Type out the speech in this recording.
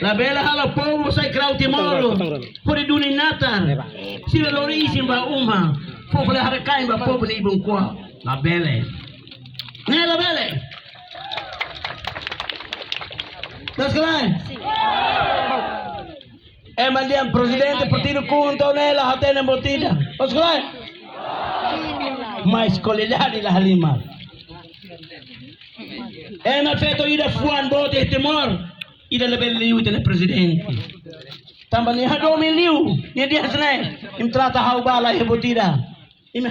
La bella hala povo sai crau timoro. Pode dunin natan. Sila lori isin ba uma. Povo le harakai ba povo le ibon kwa. La belle. Ne la belle. Tas kalai. Mandiam presidente partido kunto nela hatena botida. Tas kalai. Mais qualidade la halima. Ma feto ida fuan bote temor. Ida lebel liu tele presidente. Tambah ni hado mi liu. Ni dia senai. Im trata hau bala hebotida. Im